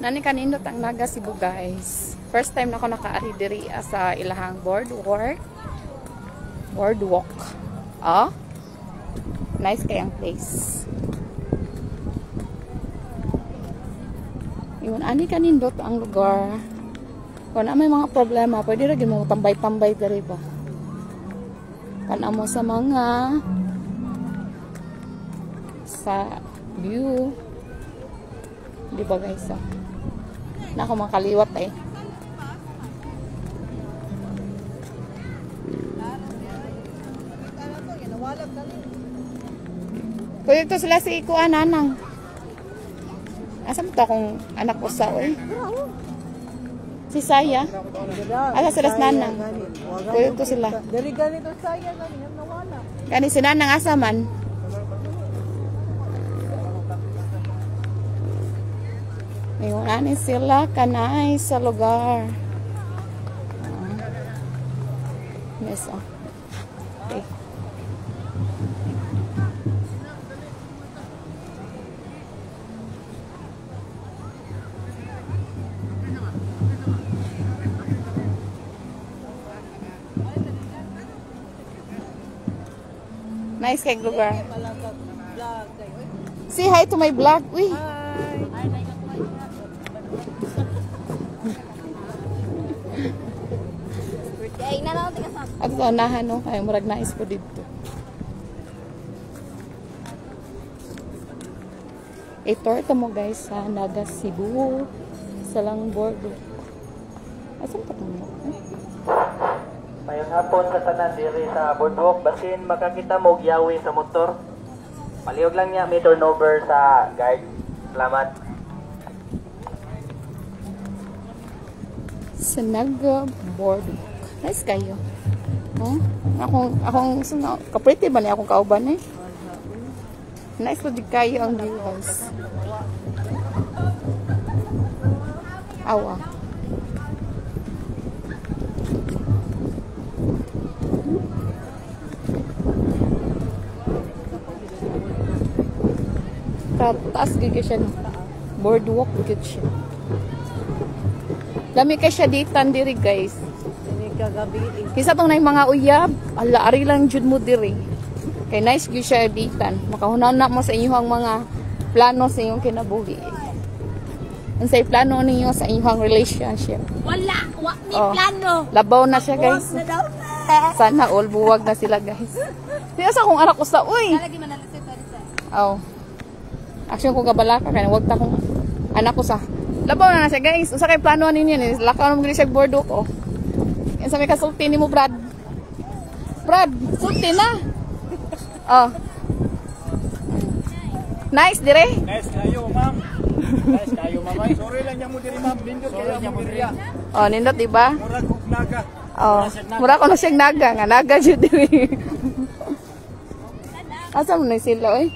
Nani kanindot ang Naga Cebu guys. First time na ako nakaari diri sa ilahang boardwalk. Oh. Nice kayang place. Yun, ani kanindot ang lugar. Kung na may mga problema, pwede rin mo tambay-tambay diri ba. Kana mo sa mga sa view. Di ba guys? Na ako makaliwat eh. Pwede ito sila si Ikuan Nanang. Asa mo ito akong anak ko sa eh? Si Saya. Asa sila si Nanang. Pwede ito sila. Dari ganito Saya ganyan nawala. Kani si Nanang asa man. Ngayon, ani sila kanay sa lugar. Yes, oh. Okay. Nice kay lugar. Say hi to my vlog. Uy. At ito, nahan no, kaya murag nais po dito. Ito mo guys sa Naga Cebu sa lang boardwalk. Asan pa mo? Mayong hapon sa tanan diri sa boardwalk basin makakita mo giyawi sa motor. Palihog lang niya may turnover sa guard. Salamat. Sa Naga boardwalk. Nice kayo. Oh, akong kapretty ba niya akong kauban eh. Nice po di kayo ang view guys. Awa. Taas gigit siya no. Boardwalk gigit siya. Dami kay siya ditan diri guys. Kisa tong nay mga uyab, ala ari lang jud mo diri. Kay nice gyud siya editan. Makahunaw na mo sa inyong mga plano sa inyong kinabuhi. Unsay plano ninyo sa inyong relationship? Wala, ni plano. Labaw na siya guys. Sana all buwag na sila guys. Sino sa akong anak ko sa uy. Oh. Action ko kabalaka kay wag ta kong anak ko sa. Labaw na siya guys. Unsa kay plano ninyo ni? Lakaw na mo siya boardwalk oh. Yan sa may kasulti ni mo, Brad. Brad, sulti na. Oh. Nice, dire? Nice kayo, ma'am. Nice kayo, ma'am. Sorry lang niya mo diri, ma'am. Nindot kaya mo diri. Oh, nindot, diba? Murag og naga. Oh, mura ko na siyang naga. Nga, naga dyan dire. Asa mo na sila, eh?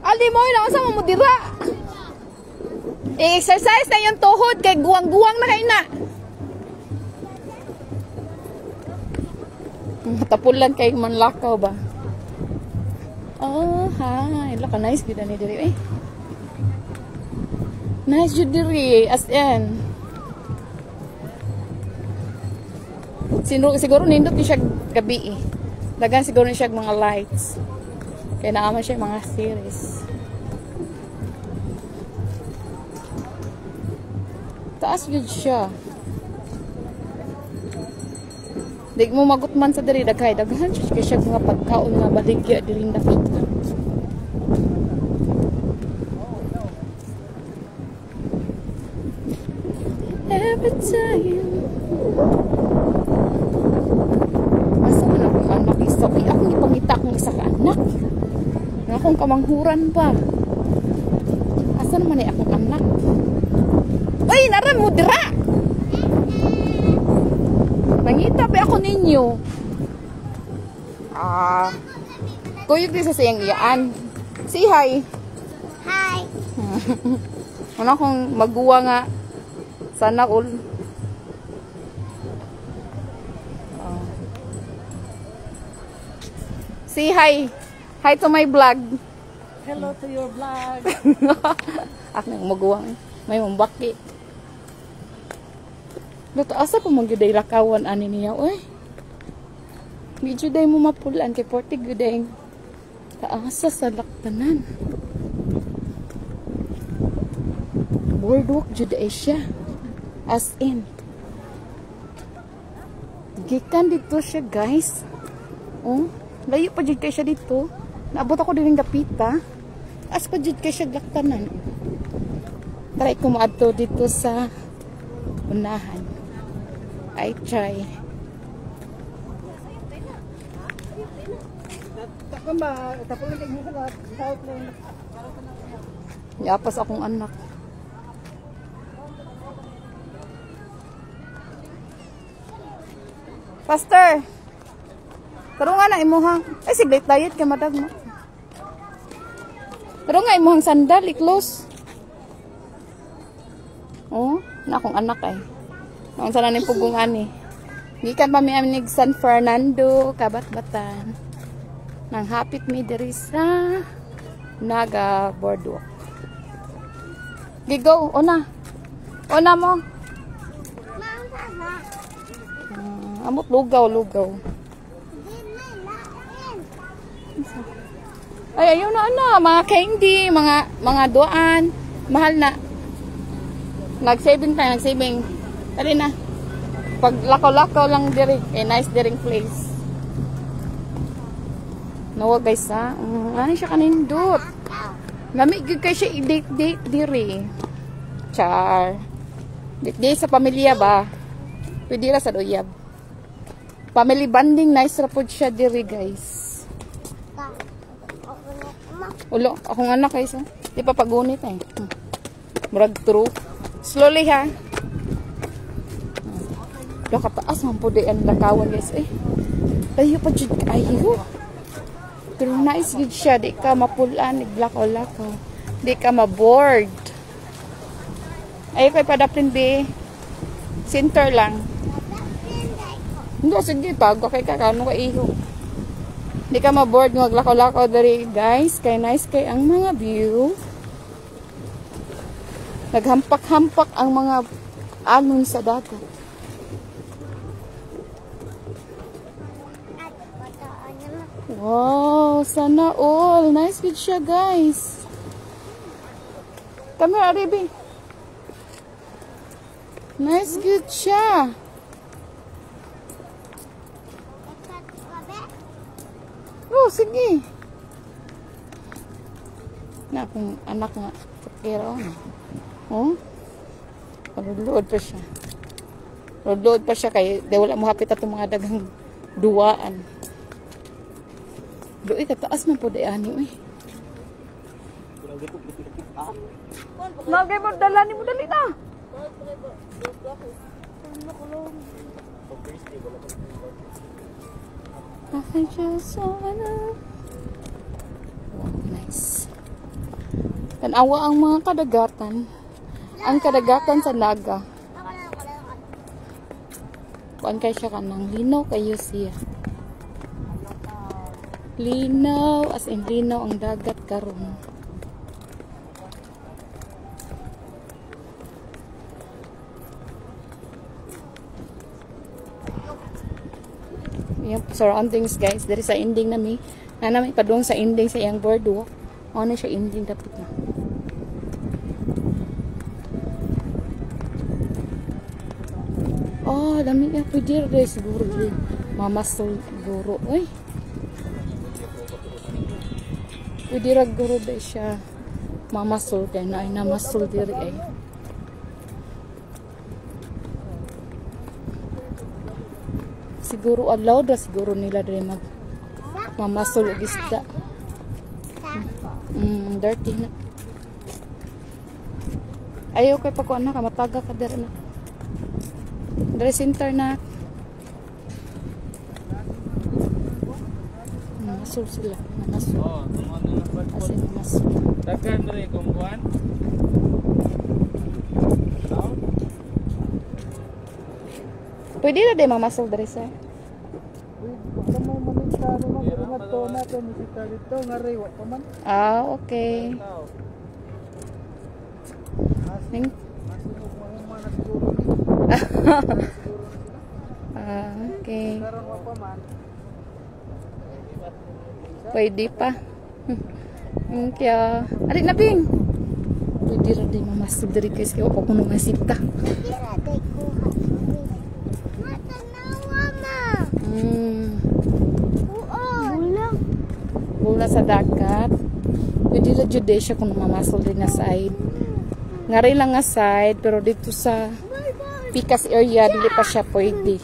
Aldi mo, asa mo dira? I-exercise na yung tuhod kay guwang-guwang na kayo na. Matapulan kay manlakaw ba? Oh, hi. Laka nice gud ani diri eh. Nice jud diri as in. Siguro nindot ni siya gabi eh. Dagan siguro ni siya mga lights. Kaya naama siya mga series. Taas yun siya. Di mo magutman sa diri daghay. Daghan siya mga pagkaon nga baligya diri nakita. Every time. Asa man akong anak isa? Uy, akong ipangita akong isa ka anak. Nga akong kamanghuran pa. Asa naman ay akong anak? Uy, naran mo dira! Nangita pa ako ninyo. Kuyog din sa siyang iyaan. Say hi. Hi. Ano akong maguwa nga. Sana all. Say hi. Hi to my vlog. Hello to your vlog. Ako nang maguwang. May mambaki. Dito, asa pa magyuday lakawan ani niya, oy. Medyo day mo mapulan kay 40 gyuday. Taasa sa laktanan. Boardwalk juday siya. As in. Gikan dito siya, guys. Oh, layo pa jud kay siya dito. Naabot ako din ng gapita. As pa jud kay siya laktanan. Try ko maadto dito sa unahan. I try. Takam ba? Tapos lang kayo sa south lang. Yapas akong anak. Pastor. Pero nga na imuhang. Ay, siglit diet kay madag mo. Pero nga imuhang sandal, i-close. Oh, na akong anak ay. Noong sana ni pugong ani. Gikan pa mi amig San Fernando, Kabat-Batan. Nang hapit mi diri sa Naga Boardwalk. Gigo, una. Una mo. Amot lugaw. Ay, ayun na, mga candy, mga duan, mahal na. Nag-saving tayo, nag-saving. Tali na. Pag lakaw-lakaw lang diri, nice diring place. Nawa guys ha, ano siya kanindot. Lamig yun kayo siya i-date diri. Char. Date sa pamilya ba? Pwede ra sa doyab. Family bonding, nice ra po siya diri guys. Ulo, akong anak guys ha. Di pa pagunit eh. Murag true. Slowly ha. Kataas man po di ang lakawan guys eh. Tayo pa jud ayo. Pero nice gid siya, di ka mapulan, naglakaw-lakaw. Di ka ma-bored. Ayo kay padaplin be. Center lang. Hindi sige tago kay kakano ka iho. Di ka ma-bored maglakaw-lakaw diri guys, kay nice kay ang mga view. Naghampak-hampak ang mga anon sa dagat. Wow, sana all. Nice good siya, guys. Come here, Aribi. Nice good siya. Oh, sige. Na akong anak nga. Pero, oh. Lulod pa siya. Lulod pa siya kay wala mo hapit atong mga dagang duwaan. Doy kataas man po ani eh. Magay mo dala ni mo dali na. I just wanna. Wow, nice. Tanawa ang mga kadagatan. Ang kadagatan sa Naga. Kuan kay siya kanang linaw kayo siya. Linaw, as in linaw ang dagat karon. Yung surroundings guys, dari sa ending nami. Nanami padung sa ending sa iyang boardwalk. Ano siya ending dapat na. Oh, dami nga pwede rin siguro. Mamasol siguro. Uy. Pwede raguro da siya mamasol kaya na ay namasol diri ay. Siguro allowed da siguro nila diri mag mamasol og isda. Dirty na. Ayaw kay pa ko anak mataga ka diri na. Diri center na. Mamasol sila. Mamasol. Kasi mamasol. Dagan rin kung buwan. Pwede na din mamasol dari sir. ano man, ingat to natin, isita dito, ngari, wa pa man. Ah, okay. Ning- Masunog mo man na siguro. Ah, okay. Karon wa pa man. Pwede pa. Kaya, ari na Bing. Pwede rin din mamasig diri guys. Kaya ako kuno masita. Bula sa dagat. Pwede rin jude siya kung mamasol din na side. Ngari lang nga side. Pero dito sa Picas area, dili pa siya pwede.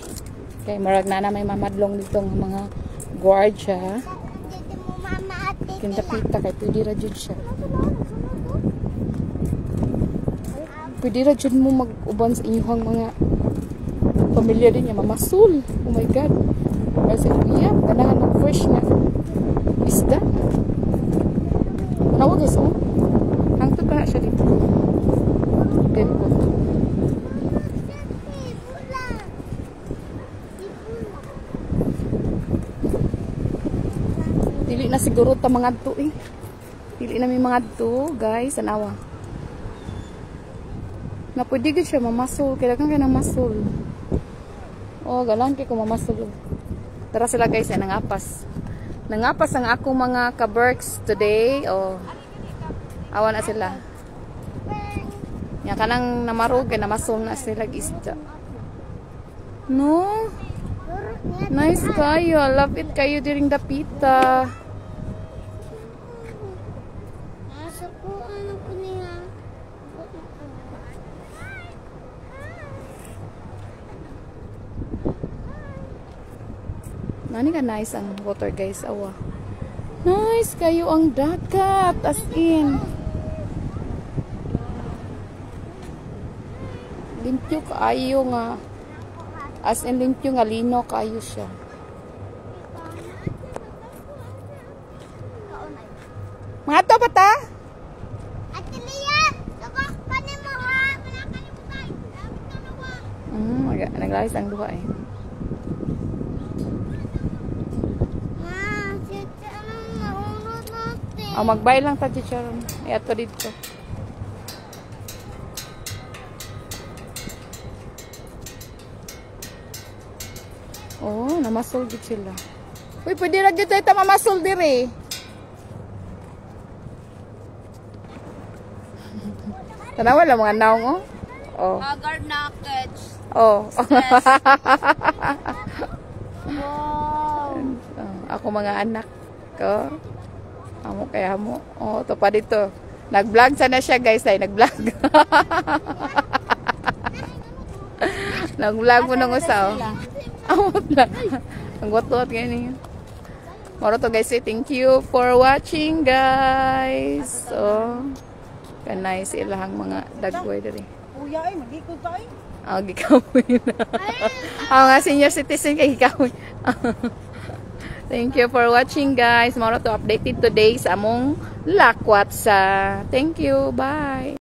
Kaya marag na may mamadlong dito ng mga guardia. Kinda-kita kay pwede ra jud siya. Pwede ra jud mo mag-uban sa inyong mga pamilya din niya mamasul. Oh my God. Kasi yeah, ganahan ng fresh na isda. Nawa guys, oh. Hangtod pa na siya dito. Very good. Dili na siguro ta mga to eh. Dili na may mga to, guys, anawa. Na pwede gid siya mamasul, kaya kang masul. Oh, galang kay ko mamasul. Tara sila guys, ay nangapas. Nangapas ang ako mga ka-berks today. Oh. Awan na sila. Nya kanang namarog kay namasul na sila isda. No? Nice kayo. I love it kayo during the pita. Nani ka nice ang water guys. Awa. Nice kayo ang dagat. As in. Limpyo kaayo nga. As in limpyo nga lino kaayo siya. Mga to ba ta? Ate Lia, sabak pa ni mo ha. Wala ka ni butay. Dapat ka nawa. Naglayas ang duha eh. Ma, siyete anong naunod natin. Oh, magbay lang ta chicharon. Iato dito. Oh, namasul gid sila. Uy, pwede ra gyud tayo mamasul diri. Tanawa lang mga naong oh. Oh. Haggard knockage. Oh. Wow. Ako mga anak ko. Amo kaya mo. Oh, to pa dito. Nag-vlog sana siya, guys, ay nag-vlog. Nag-vlog mo nang usaw. Amo lang. Ang gotot ganyan. Moro to guys, thank you for watching, guys. So, kanay silahang mga dagway diri. Kuya ay magikot tayo. Ah, gikawin na. Nga senior citizen kay gikawin. Thank you for watching, guys. Moro to updated today sa among lakwat sa. Thank you. Bye.